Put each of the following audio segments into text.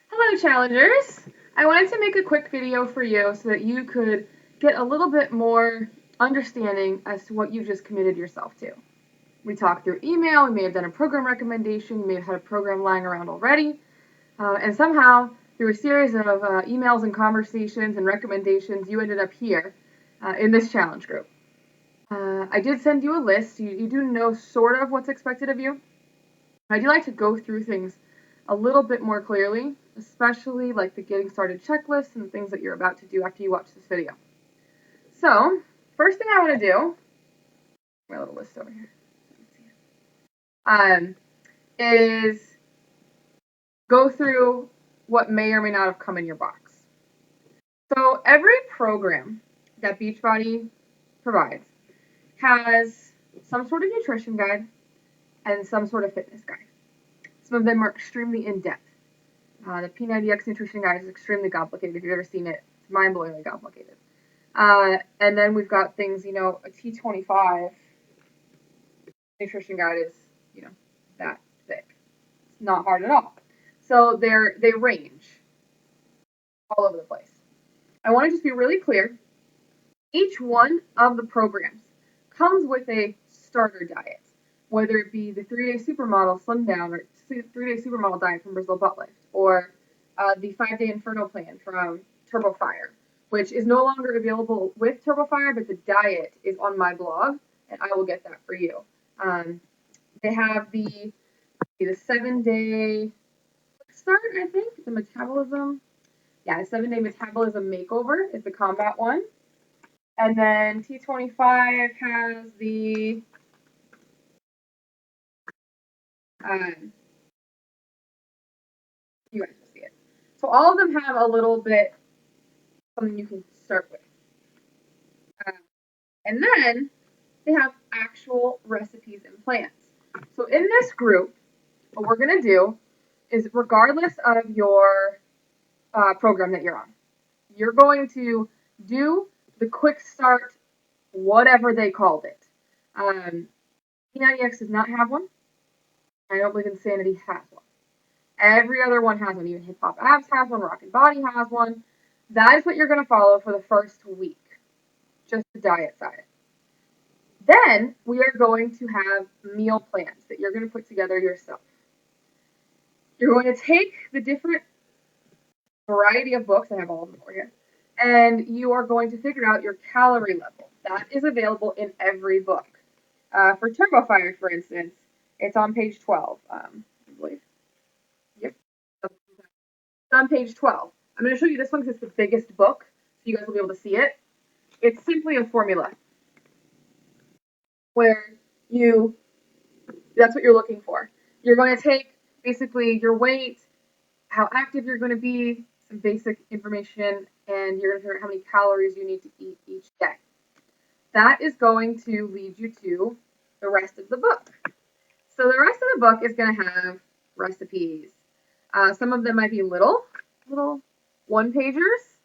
Hello, challengers! I wanted to make a quick video for you so that you could get a little bit more understanding as to what you've just committed yourself to. We talked through email, we may have done a program recommendation, you may have had a program lying around already, and somehow through a series of emails and conversations and recommendations, you ended up here in this challenge group. I did send you a list. You do know sort of what's expected of you. I do like to go through things a little bit more clearly, especially like the getting started checklist and the things that you're about to do after you watch this video. So, first thing I want to do, my little list over here, is go through what may or may not have come in your box. So, every program that Beachbody provides has some sort of nutrition guide and some sort of fitness guide. Some of them are extremely in-depth. The P90X Nutrition Guide is extremely complicated. If you've ever seen it, it's mind-blowingly complicated. And then we've got things, a T25 Nutrition Guide is, that thick. It's not hard at all. So they range all over the place. I want to just be really clear. Each one of the programs comes with a starter diet, whether it be the 3-day supermodel slim down or 3-day supermodel diet from Brazil Butt Lift, or the 5-day Inferno plan from TurboFire, which is no longer available with TurboFire, but the diet is on my blog, and I will get that for you. They have the 7-day start, I think, the metabolism. Yeah, the 7-day metabolism makeover is the combat one. And then T25 has the you guys will see it. So all of them have a little bit something you can start with. And then they have actual recipes and plans. So in this group, what we're going to do is, regardless of your program that you're on, you're going to do the quick start, whatever they called it. P90X does not have one. I don't believe Insanity has one. Every other one has one. Even Hip Hop Abs has one. Rock and Body has one. That is what you're going to follow for the first week, just the diet side. Then we are going to have meal plans that you're going to put together yourself. You're going to take the different variety of books, I have all of them over here, and you are going to figure out your calorie level. That is available in every book. For TurboFire, for instance, it's on page 12, I believe. Yep. It's on page 12. I'm going to show you this one because it's the biggest book, so you guys will be able to see it. It's simply a formula where that's what you're looking for. You're going to take basically your weight, how active you're going to be, some basic information, and you're going to figure out how many calories you need to eat each day. That is going to lead you to the rest of the book. So the rest of the book is going to have recipes. Some of them might be little one-pagers,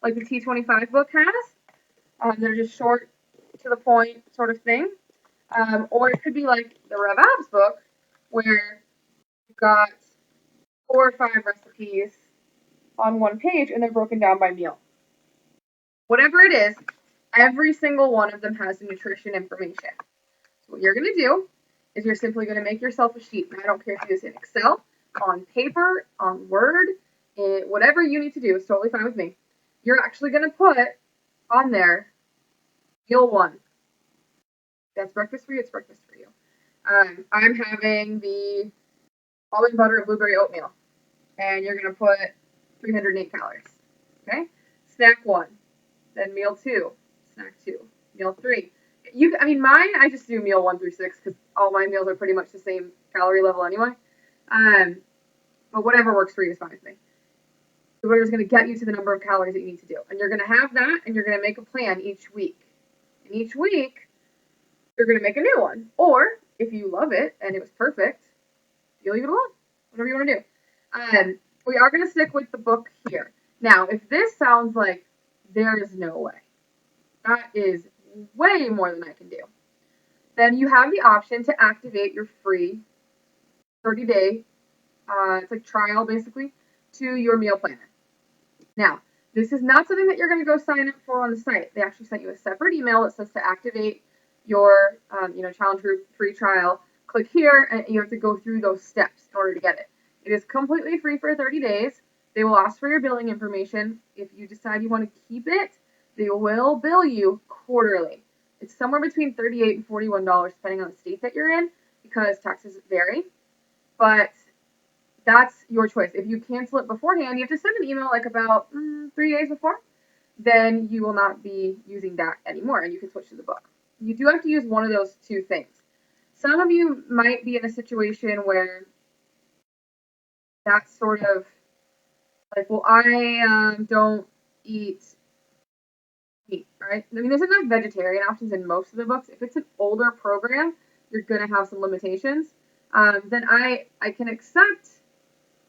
like the T25 book has. They're just short, to the point sort of thing. Or it could be like the Rev Abs book, where you've got 4 or 5 recipes on one page, and they're broken down by meal. Whatever it is, every single one of them has the nutrition information. So what you're going to do is you're simply going to make yourself a sheet. And I don't care if you use it in Excel, on paper, on Word, whatever you need to do is totally fine with me. You're actually going to put on there meal 1. That's breakfast for you, it's breakfast for you. I'm having the almond butter and blueberry oatmeal, and you're going to put 308 calories. Okay? Snack 1, then meal 2, snack 2, meal 3. Mine, I just do meal 1 through 6 because all my meals are pretty much the same calorie level anyway. But whatever works for you is fine with me. The order is going to get you to the number of calories that you need to do. And you're going to have that, and you're going to make a plan each week. And each week, you're going to make a new one. Or, if you love it and it was perfect, you leave it alone. Whatever you want to do. We are going to stick with the book here. Now, if this sounds like there is no way, that is way more than I can do, then you have the option to activate your free 30-day, it's like trial basically, to your meal planner. Now, this is not something that you're going to go sign up for on the site. They actually sent you a separate email that says to activate your challenge group free trial. Click here, and you have to go through those steps in order to get it. It is completely free for 30 days. They will ask for your billing information. If you decide you want to keep it, they will bill you quarterly. It's somewhere between $38 and $41 depending on the state that you're in, because taxes vary. But that's your choice. If you cancel it beforehand, you have to send an email like about 3 days before. Then you will not be using that anymore, and you can switch to the book. You do have to use one of those two things. Some of you might be in a situation where that's sort of like, well, I don't eat meat, right? I mean, there's enough vegetarian options in most of the books. If it's an older program, you're going to have some limitations. Then I can accept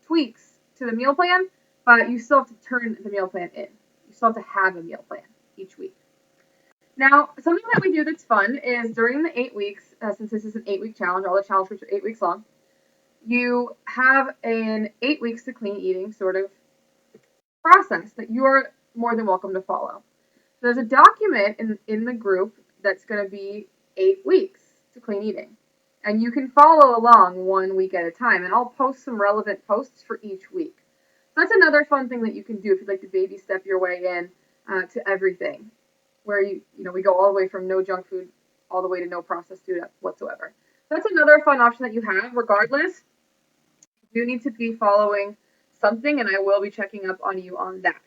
tweaks to the meal plan, but you still have to turn the meal plan in. You still have to have a meal plan each week. Now, something that we do that's fun is during the 8 weeks, since this is an 8-week challenge, all the challenge groups are 8 weeks long, you have an 8 weeks to clean eating sort of process that you're more than welcome to follow. So there's a document in the group that's going to be 8 weeks to clean eating. And you can follow along 1 week at a time. And I'll post some relevant posts for each week. So that's another fun thing that you can do if you'd like to baby step your way in to everything. Where we go all the way from no junk food all the way to no processed food whatsoever. So that's another fun option that you have. Regardless, you do need to be following something, and I will be checking up on you on that.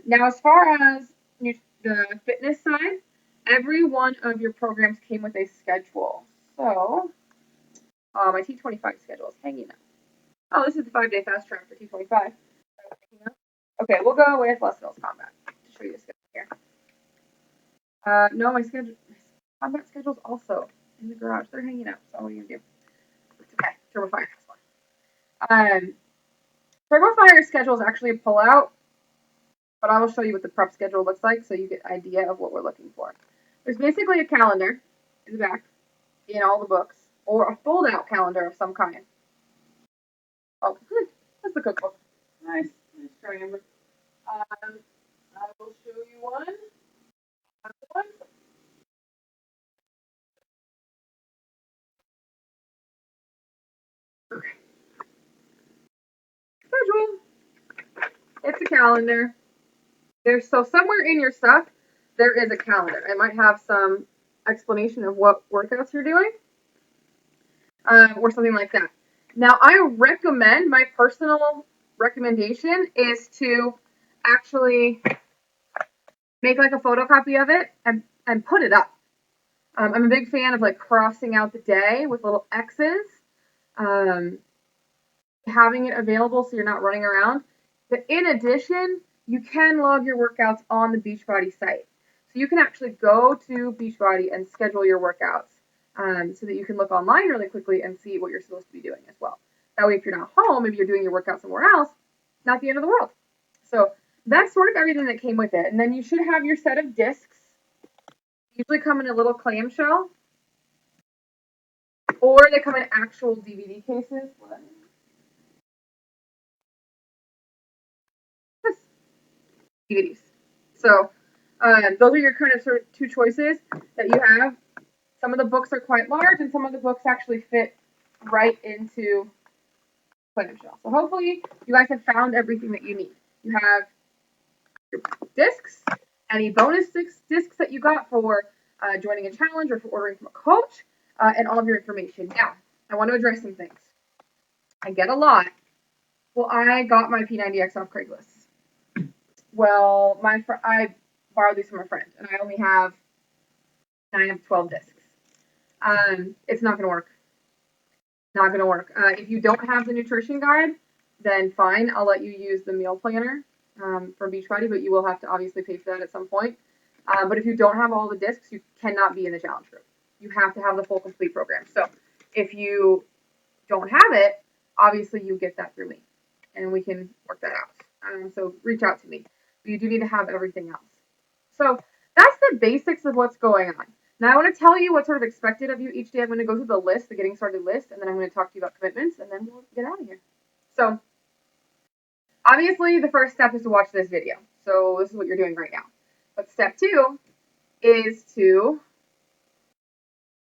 Now, as far as the fitness side, every one of your programs came with a schedule. So, my T25 schedule is hanging up. Oh, this is the 5-day fast track for T25. Okay, we'll go with Les Mills Combat to show you the schedule here. No, my combat schedule's also in the garage. They're hanging up, so what are you gonna do? It's okay. Turbo Fire has one. Turbo Fire's schedule is actually a pullout, but I will show you what the prep schedule looks like so you get an idea of what we're looking for. There's basically a calendar in the back in all the books, or a fold-out calendar of some kind. Oh, that's the cookbook. Nice triangle. I will show you one. Okay. Schedule. It's a calendar. So somewhere in your stuff, there is a calendar. It might have some explanation of what workouts you're doing, or something like that. Now, my personal recommendation is to actually make like a photocopy of it and put it up. I'm a big fan of like crossing out the day with little X's, having it available so you're not running around. But in addition, you can log your workouts on the Beachbody site. So you can actually go to Beachbody and schedule your workouts so that you can look online really quickly and see what you're supposed to be doing as well. That way, if you're not home, maybe you're doing your workout somewhere else, not the end of the world. So that's sort of everything that came with it. And then you should have your set of discs. Usually come in a little clamshell, or they come in actual DVD cases. DVDs. So those are your kind of sort of two choices that you have. Some of the books are quite large, and some of the books actually fit right into clamshell. So hopefully you guys have found everything that you need. You have your discs, any bonus discs that you got for joining a challenge or for ordering from a coach, and all of your information. Now, I want to address some things. I get a lot. Well, I got my P90X off Craigslist. Well, I borrowed these from a friend, and I only have 9 of 12 discs. It's not going to work. Not going to work. If you don't have the nutrition guide, then fine. I'll let you use the meal planner from Beachbody, but you will have to obviously pay for that at some point. But if you don't have all the discs, you cannot be in the challenge group. You have to have the full complete program. So if you don't have it, obviously you get that through me, and we can work that out. So reach out to me. But you do need to have everything else. So that's the basics of what's going on. Now I want to tell you what's sort of expected of you each day. I'm going to go through the list, the getting started list, and then I'm going to talk to you about commitments, and then we'll get out of here. So Obviously, the first step is to watch this video. So this is what you're doing right now. But step 2 is to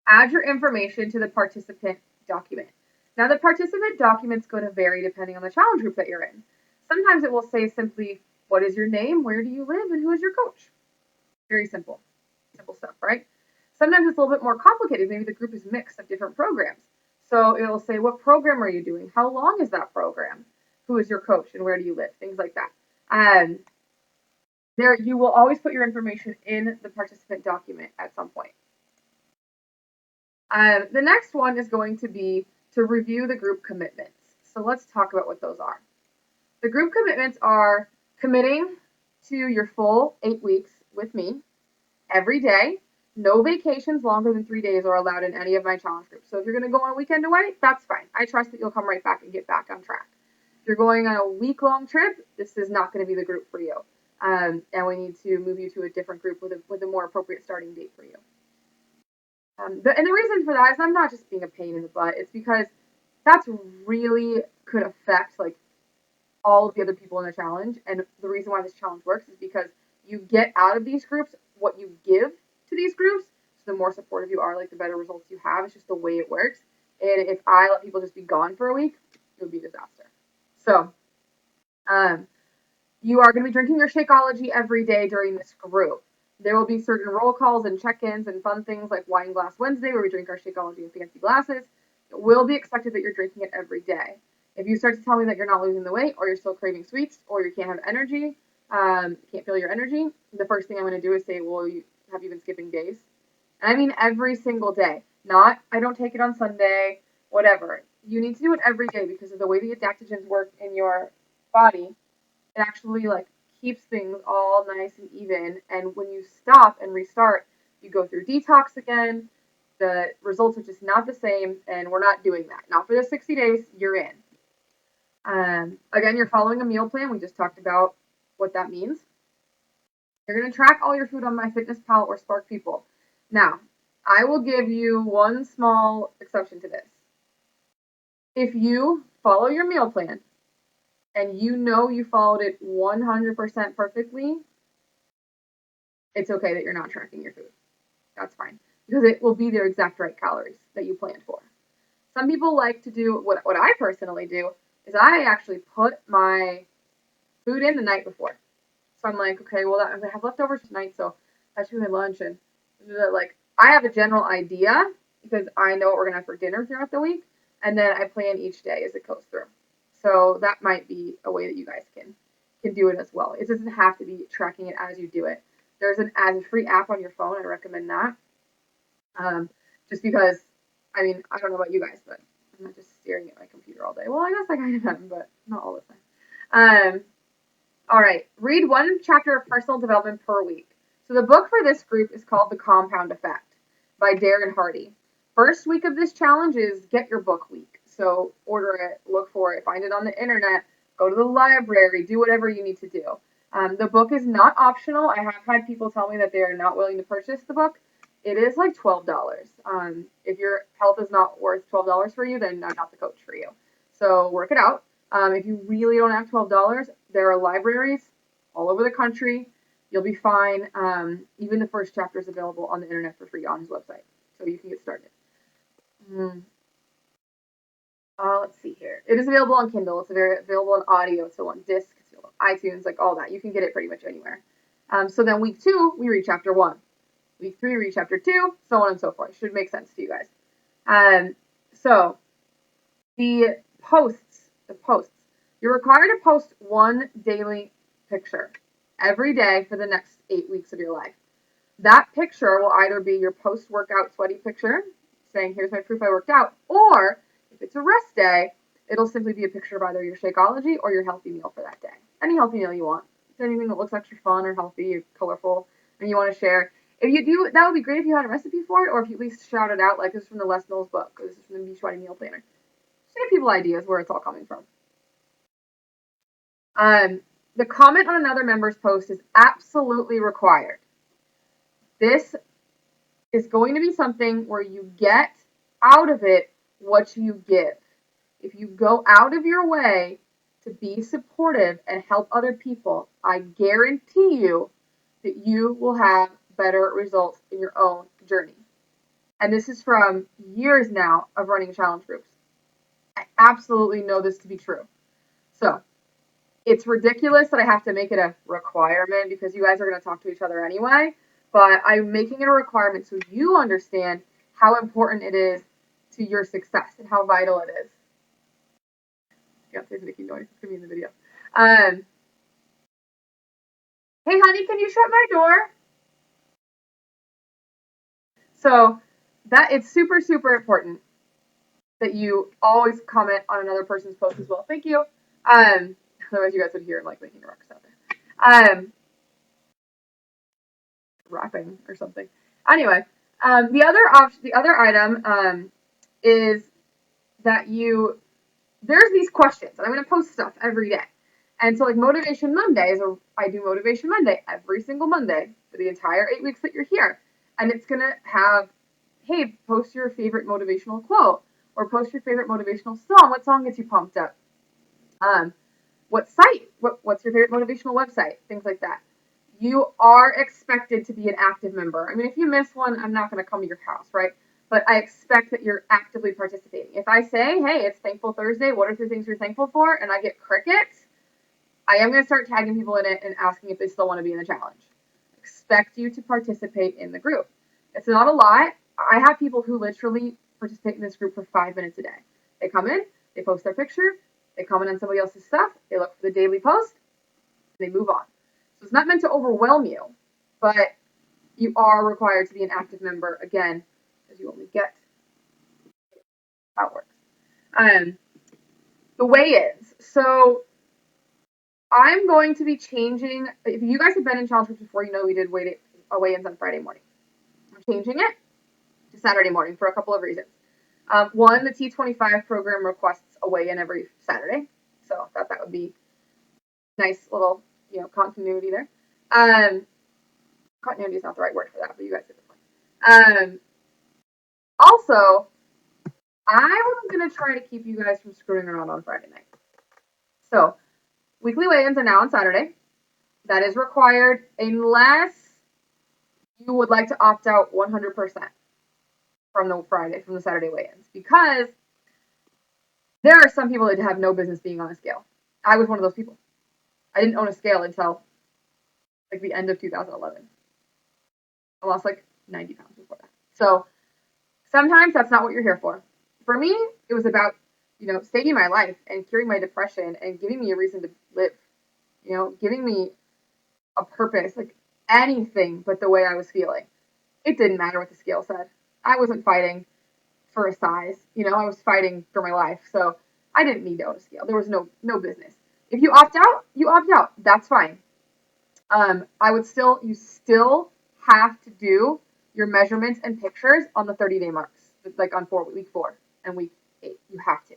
add your information to the participant document. Now, the participant document's going to vary depending on the challenge group that you're in. Sometimes it will say simply, what is your name, where do you live, and who is your coach? Very simple. Simple stuff, right? Sometimes it's a little bit more complicated. Maybe the group is mixed of different programs. So it'll say, what program are you doing? How long is that program? Who is your coach and where do you live? Things like that. There, you will always put your information in the participant document at some point. The next one is going to be to review the group commitments. So let's talk about what those are. The group commitments are committing to your full 8 weeks with me every day. No vacations longer than 3 days are allowed in any of my challenge groups. So if you're going to go on a weekend away, that's fine. I trust that you'll come right back and get back on track. If you're going on a week-long trip, this is not going to be the group for you. And we need to move you to a different group with a more appropriate starting date for you. And the reason for that is I'm not just being a pain in the butt. It's because that's really could affect like all of the other people in the challenge. And the reason why this challenge works is because you get out of these groups what you give to these groups. So the more supportive you are, like the better results you have. It's just the way it works. And if I let people just be gone for a week, it would be a disaster. So, you are going to be drinking your Shakeology every day during this group. There will be certain roll calls and check-ins and fun things like Wine Glass Wednesday, where we drink our Shakeology in fancy glasses. It will be expected that you're drinking it every day. If you start to tell me that you're not losing the weight, or you're still craving sweets, or you can't have energy, can't feel your energy, the first thing I'm going to do is say, well, have you been skipping days? And I mean every single day. Not, I don't take it on Sunday, whatever. You need to do it every day because of the way the adaptogens work in your body. It actually like keeps things all nice and even. And when you stop and restart, you go through detox again. The results are just not the same, and we're not doing that. Not for the 60 days. You're in. Again, you're following a meal plan. We just talked about what that means. You're going to track all your food on MyFitnessPal or Spark People. Now, I will give you one small exception to this. If you follow your meal plan and you know you followed it 100% perfectly, it's okay that you're not tracking your food. That's fine. Because it will be their exact right calories that you planned for. Some people like to do, what I personally do, is I actually put my food in the night before. So I'm like, okay, well, I'm going to have leftovers tonight, so that should be my lunch. And like, I have a general idea because I know what we're going to have for dinner throughout the week. And then I plan each day as it goes through. So that might be a way that you guys can do it as well. It doesn't have to be tracking it as you do it. There's an free app on your phone. I recommend that. Just because, I mean, I don't know about you guys, but I'm not just staring at my computer all day. Well, I guess I kind of am, but not all the time. All right, read one chapter of personal development per week. So the book for this group is called The Compound Effect by Darren Hardy. First week of this challenge is Get Your Book Week. So order it, look for it, find it on the internet, go to the library, do whatever you need to do. The book is not optional. I have had people tell me that they are not willing to purchase the book. It is like $12. If your health is not worth $12 for you, then I'm not the coach for you. So work it out. If you really don't have $12, there are libraries all over the country. You'll be fine. Even the first chapter is available on the internet for free on his website, so you can get started. Let's see here. It is available on Kindle. It's available on audio, so on disc, so iTunes, like all that. You can get it pretty much anywhere. So then week 2, we read chapter 1. Week 3, read chapter 2, so on and so forth. Should make sense to you guys. So the posts. You're required to post one daily picture every day for the next 8 weeks of your life. That picture will either be your post-workout sweaty picture, saying, here's my proof I worked out, or if it's a rest day, it'll simply be a picture of either your Shakeology or your healthy meal for that day. Any healthy meal you want. If it's anything that looks extra fun or healthy or colorful and you want to share. If you do, that would be great if you had a recipe for it, or if you at least shout it out, like this is from the Les Mills book, or this is from the Beachbody Meal Planner. Just give people ideas where it's all coming from. The comment on another member's post is absolutely required. This is going to be something where you get out of it what you give. If you go out of your way to be supportive and help other people, I guarantee you that you will have better results in your own journey. And this is from years now of running challenge groups. I absolutely know this to be true. So it's ridiculous that I have to make it a requirement because you guys are going to talk to each other anyway. But I'm making it a requirement so you understand how important it is to your success and how vital it is. Beyonce's making noise. It's going to be in the video. Hey, honey, can you shut my door? So that it's super, super important that you always comment on another person's post as well. Thank you. Otherwise, you guys would hear like making remarks out there. Rapping or something. Anyway, the other item is that there's these questions, and I'm going to post stuff every day. And so, like Motivation Monday I do Motivation Monday every single Monday for the entire 8 weeks that you're here, and it's going to have, hey, post your favorite motivational quote or post your favorite motivational song. What song gets you pumped up? What site? What's your favorite motivational website? Things like that. You are expected to be an active member. I mean, if you miss one, I'm not going to come to your house, right? But I expect that you're actively participating. If I say, hey, it's Thankful Thursday, what are 3 things you're thankful for? And I get crickets, I am going to start tagging people in it and asking if they still want to be in the challenge. Expect you to participate in the group. It's not a lot. I have people who literally participate in this group for 5 minutes a day. They come in, they post their picture, they comment on somebody else's stuff, they look for the daily post, and they move on. So it's not meant to overwhelm you, but you are required to be an active member, again, because you only get how it works. The weigh-ins. So I'm going to be changing. If you guys have been in challenge groups before, you know we did weigh-ins on Friday morning. I'm changing it to Saturday morning for a couple of reasons. One, the T25 program requests a weigh-in every Saturday, so I thought that would be nice little, continuity there. Continuity is not the right word for that, but you guys get the point. Also, I was going to try to keep you guys from screwing around on Friday night. So, weekly weigh-ins are now on Saturday. That is required unless you would like to opt out 100% from the Saturday weigh-ins, because there are some people that have no business being on a scale. I was one of those people. I didn't own a scale until like the end of 2011. I lost like 90 pounds before that. So sometimes that's not what you're here for. For me, it was about, saving my life and curing my depression and giving me a reason to live, giving me a purpose, like anything but the way I was feeling. It didn't matter what the scale said. I wasn't fighting for a size, I was fighting for my life. So I didn't need to own a scale. There was no business. If you opt out, you opt out. That's fine. You still have to do your measurements and pictures on the 30-day marks, like on week 4 and week 8. You have to.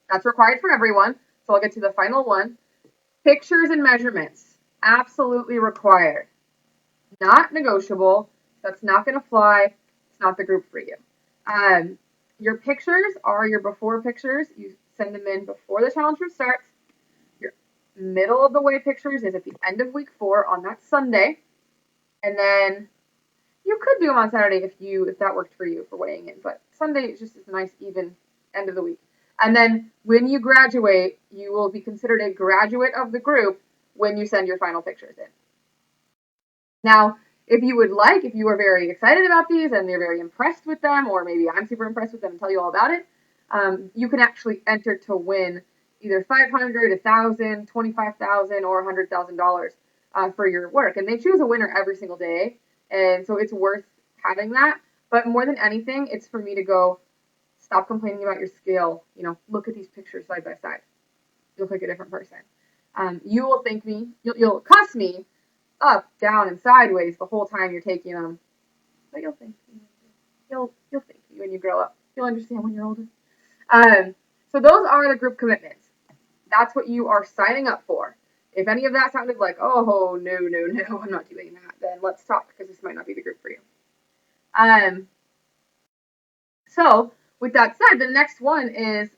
That's required for everyone. So I'll get to the final one. Pictures and measurements, absolutely required. Not negotiable. That's not going to fly. It's not the group for you. Your pictures are your before pictures. You send them in before the challenge group starts. Your middle of the way pictures is at the end of week 4 on that Sunday. And then you could do them on Saturday if that worked for you for weighing in. But Sunday is just a nice, even end of the week. And then when you graduate, you will be considered a graduate of the group when you send your final pictures in. Now, if you are very excited about these and you're very impressed with them, or maybe I'm super impressed with them and tell you all about it, you can actually enter to win either $500, $1,000, $25,000, or $100,000 for your work. And they choose a winner every single day. And so it's worth having that. But more than anything, it's for me to go, stop complaining about your scale. Look at these pictures side by side. You look like a different person. You will thank me. You'll cuss me up, down, and sideways the whole time you're taking them. But you'll thank me. You'll thank me when you grow up. You'll understand when you're older. So those are the group commitments. That's what you are signing up for. If any of that sounded like, oh, no, I'm not doing that, then let's talk, because this might not be the group for you. So with that said, the next one is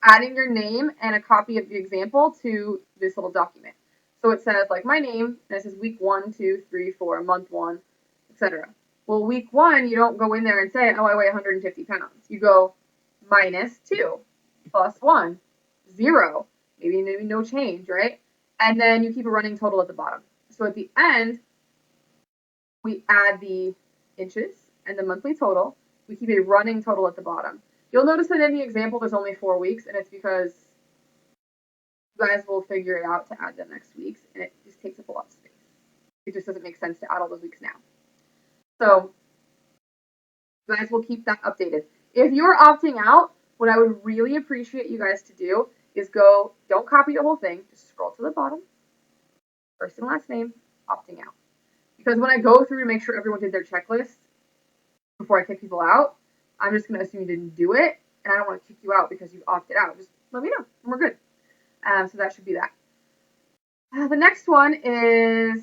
adding your name and a copy of the example to this little document. So it says like my name, and it says week 1, 2, 3, 4, month 1, etc. Well, week 1, you don't go in there and say, oh, I weigh 150 pounds. You go -2, +1, 0, maybe no change, right? And then you keep a running total at the bottom. So at the end, we add the inches and the monthly total. We keep a running total at the bottom. You'll notice that in the example, there's only 4 weeks, and it's because you guys will figure it out to add the next weeks, and it just takes up a lot of space. It just doesn't make sense to add all those weeks now. So you guys will keep that updated. If you're opting out, what I would really appreciate you guys to do is go, don't copy the whole thing, just scroll to the bottom, first and last name, opting out. Because when I go through to make sure everyone did their checklist before I kick people out, I'm just going to assume you didn't do it, and I don't want to kick you out because you've opted out. Just let me know, and we're good. So that should be that. The next one is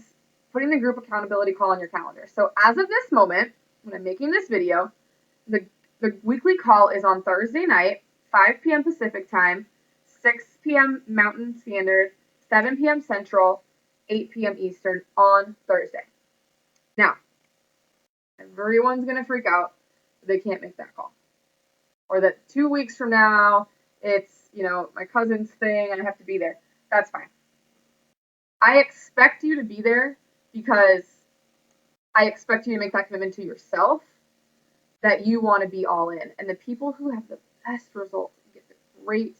putting the group accountability call on your calendar. So as of this moment, when I'm making this video, the weekly call is on Thursday night, 5 p.m. Pacific time, 6 p.m. Mountain Standard, 7 p.m. Central, 8 p.m. Eastern on Thursday. Now, everyone's going to freak out that they can't make that call. Or that 2 weeks from now, it's, my cousin's thing and I have to be there. That's fine. I expect you to be there because I expect you to make that commitment to yourself that you want to be all in. And the people who have the best results, get the great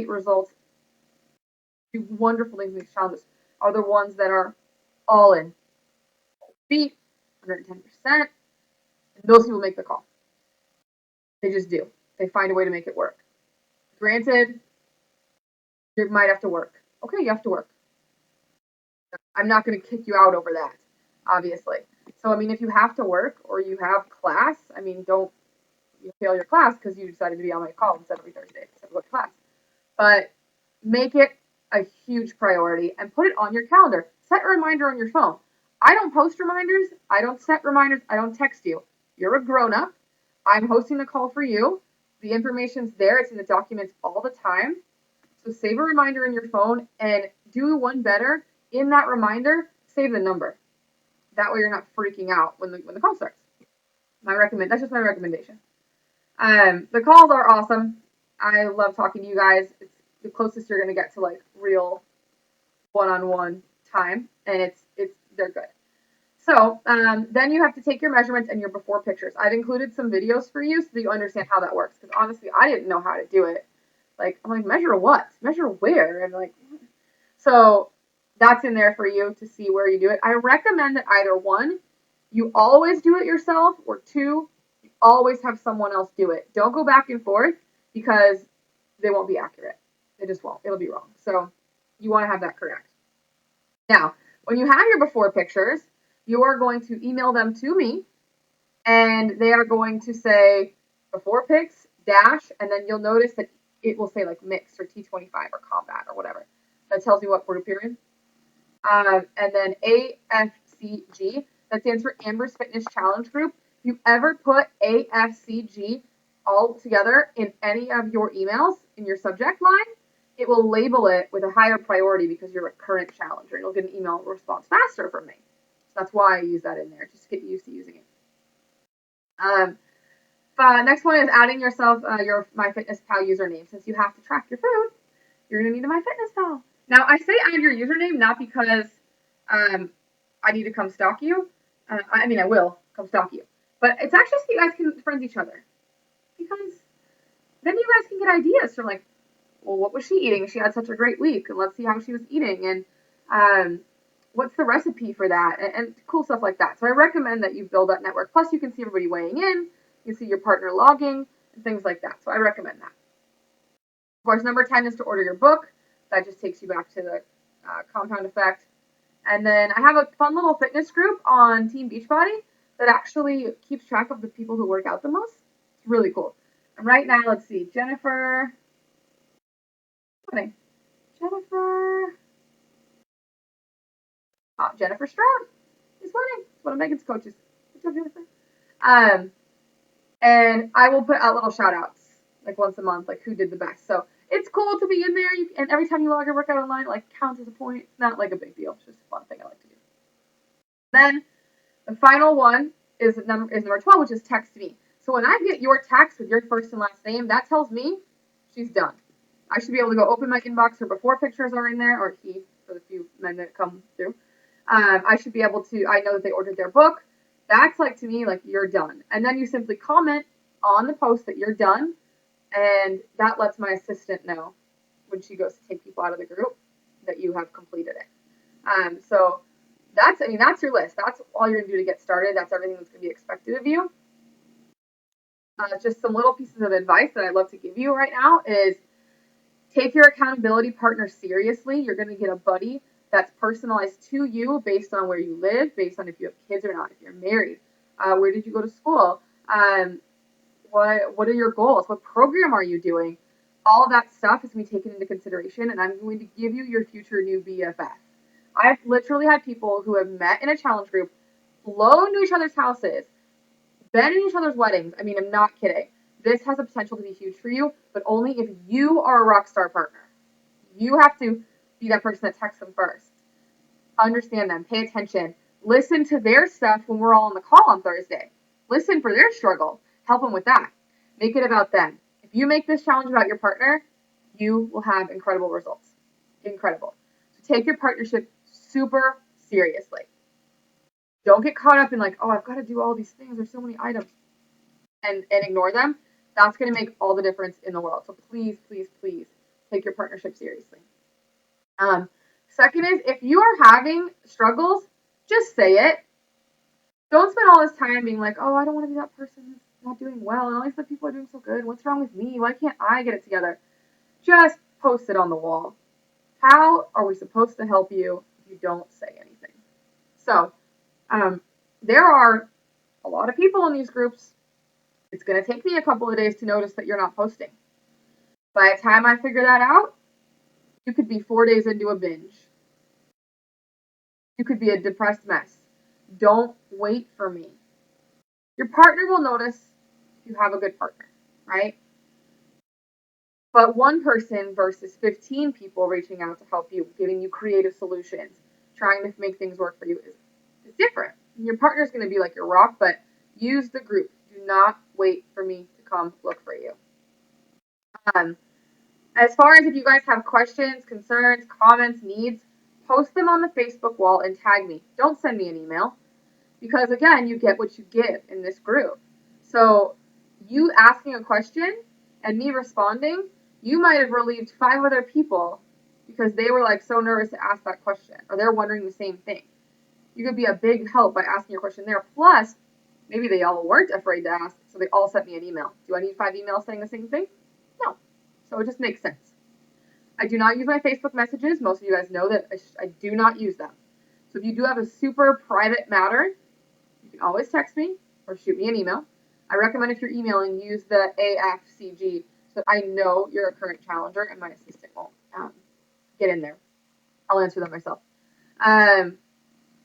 results, do wonderful things in these challenges, are the ones that are all in. Beat 110%. And those people make the call. They just do. They find a way to make it work. Granted, you might have to work. Okay, you have to work. I'm not going to kick you out over that, obviously. So, if you have to work or you have class, don't fail your class because you decided to be on my call instead of every Thursday instead of go to class. But make it a huge priority and put it on your calendar. Set a reminder on your phone. I don't post reminders. I don't set reminders. I don't text you. You're a grown-up. I'm hosting the call for you. The information's there. It's in the documents all the time. So save a reminder in your phone and do one better. In that reminder, save the number. That way you're not freaking out when the call starts. That's just my recommendation. The calls are awesome. I love talking to you guys. It's the closest you're gonna get to like real one-on-one time, and they're good. So then you have to take your measurements and your before pictures. I've included some videos for you so that you understand how that works. Because honestly, I didn't know how to do it. I'm like, measure what? Measure where? And so that's in there for you to see where you do it. I recommend that either 1, you always do it yourself, or 2, you always have someone else do it. Don't go back and forth because they won't be accurate. They just won't. It'll be wrong. So you want to have that correct. Now, when you have your before pictures, you are going to email them to me, and they are going to say before pics, dash, and then you'll notice that it will say like mixed or T25 or combat or whatever. That tells you what group you're in. And then AFCG, that stands for Amber's Fitness Challenge Group. If you ever put AFCG all together in any of your emails in your subject line, it will label it with a higher priority because you're a current challenger, and you'll get an email response faster from me. So that's why I use that in there, just to get used to using it. Next one is adding yourself your MyFitnessPal username. Since you have to track your food, you're going to need a MyFitnessPal. Now, I say add your username not because I need to come stalk you. I will come stalk you. But it's actually so you guys can friend each other. Because then you guys can get ideas from well, what was she eating? She had such a great week. And let's see how she was eating. And what's the recipe for that? And cool stuff like that. So I recommend that you build that network. Plus, you can see everybody weighing in. You can see your partner logging and things like that. So I recommend that. Of course, number 10 is to order your book. That just takes you back to the compound effect. And then I have a fun little fitness group on Team Beachbody that actually keeps track of the people who work out the most. It's really cool. And right now, let's see, Jennifer Stroud is winning. It's one of Megan's coaches. Good job, Jennifer. And I will put out little shout outs like once a month, like who did the best. So it's cool to be in there, and every time you log your workout online, it like counts as a point. Not like a big deal. It's just a fun thing I like to do. Then the final one is number 12, which is text me. So when I get your text with your first and last name, that tells me she's done. I should be able to go open my inbox or before pictures are in there, or he, for the few men that come through. I should be able to, I know that they ordered their book. That's like, to me, like you're done. And then you simply comment on the post that you're done. And that lets my assistant know when she goes to take people out of the group that you have completed it. So that's your list. That's all you're gonna do to get started. That's everything that's gonna be expected of you. Just some little pieces of advice that I'd love to give you right now is take your accountability partner seriously. You're gonna get a buddy that's personalized to you based on where you live, based on if you have kids or not, if you're married, where did you go to school, what are your goals, what program are you doing. All of that stuff is going to be taken into consideration, and I'm going to give you your future new BFF. I've literally had people who have met in a challenge group, flown to each other's houses, been in each other's weddings. I mean, I'm not kidding. This has a potential to be huge for you, but only if you are a rock star partner. You have to be that person that texts them first. Understand them, pay attention, listen to their stuff when we're all on the call on Thursday. Listen for their struggle, help them with that. Make it about them. If you make this challenge about your partner, you will have incredible results. Incredible. So take your partnership super seriously. Don't get caught up in like, oh, I've got to do all these things. There's so many items. And ignore them. That's going to make all the difference in the world. So please, please, please take your partnership seriously. Second is, if you are having struggles, just say it. Don't spend all this time being like, oh, I don't want to be that person who's not doing well, and all these other people are doing so good. What's wrong with me? Why can't I get it together? Just post it on the wall. How are we supposed to help you if you don't say anything? So, there are a lot of people in these groups. It's going to take me a couple of days to notice that you're not posting. By the time I figure that out, you could be 4 days into a binge. You could be a depressed mess. Don't wait for me. Your partner will notice you have a good partner, right? But one person versus 15 people reaching out to help you, giving you creative solutions, trying to make things work for you is different. Your partner's going to be like your rock, but use the group. Do not wait for me to come look for you. As far as if you guys have questions, concerns, comments, needs, post them on the Facebook wall and tag me. Don't send me an email because, again, you get what you give in this group. So you asking a question and me responding, you might have relieved 5 other people because they were like so nervous to ask that question or they're wondering the same thing. You could be a big help by asking your question there. Plus, maybe they all weren't afraid to ask, so they all sent me an email. Do I need 5 emails saying the same thing? No. So it just makes sense. I do not use my Facebook messages. Most of you guys know that I do not use them. So if you do have a super private matter, you can always text me or shoot me an email. I recommend if you're emailing, use the AFCG so that I know you're a current challenger and my assistant won't get in there. I'll answer them myself.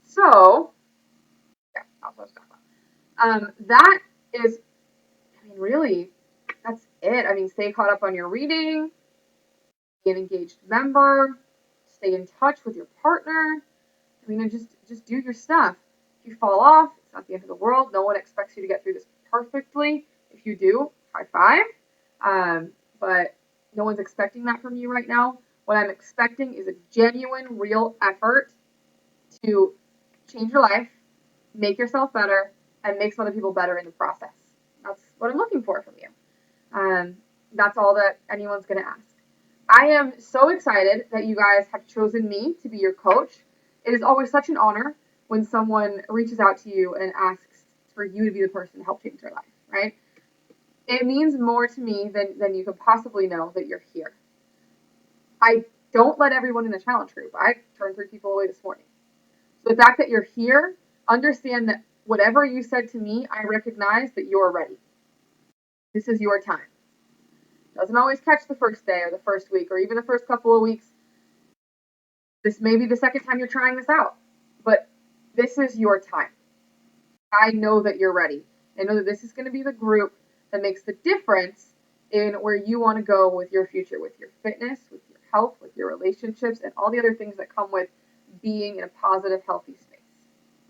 So, yeah, that's what I was talking about. That is, I mean, really, that's it. I mean, stay caught up on your reading, be an engaged member, stay in touch with your partner. I mean, and just do your stuff. If you fall off, it's not the end of the world. No one expects you to get through this perfectly. If you do, high five. But no one's expecting that from you right now. What I'm expecting is a genuine, real effort to change your life, make yourself better, and make some other people better in the process. That's what I'm looking for from you. That's all that anyone's going to ask. I am so excited that you guys have chosen me to be your coach. It is always such an honor when someone reaches out to you and asks for you to be the person to help change their life, right? It means more to me than you could possibly know that you're here. I don't let everyone in the challenge group. I turned 3 people away this morning. So the fact that you're here, understand that whatever you said to me, I recognize that you're ready. This is your time. Doesn't always catch the first day or the first week or even the first couple of weeks. This may be the second time you're trying this out, but this is your time. I know that you're ready. I know that this is going to be the group that makes the difference in where you want to go with your future, with your fitness, with your health, with your relationships, and all the other things that come with being in a positive, healthy space.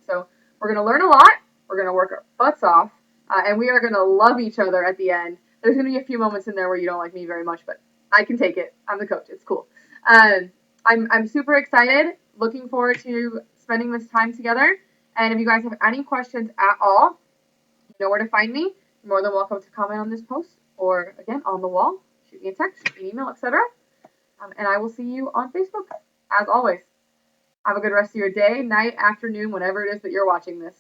So we're going to learn a lot. We're going to work our butts off, and we are going to love each other at the end. There's going to be a few moments in there where you don't like me very much, but I can take it. I'm the coach. It's cool. I'm super excited. Looking forward to spending this time together. And if you guys have any questions at all, you know where to find me. You're more than welcome to comment on this post or, again, on the wall. Shoot me a text, shoot me an email, etc. And I will see you on Facebook, as always. Have a good rest of your day, night, afternoon, whenever it is that you're watching this.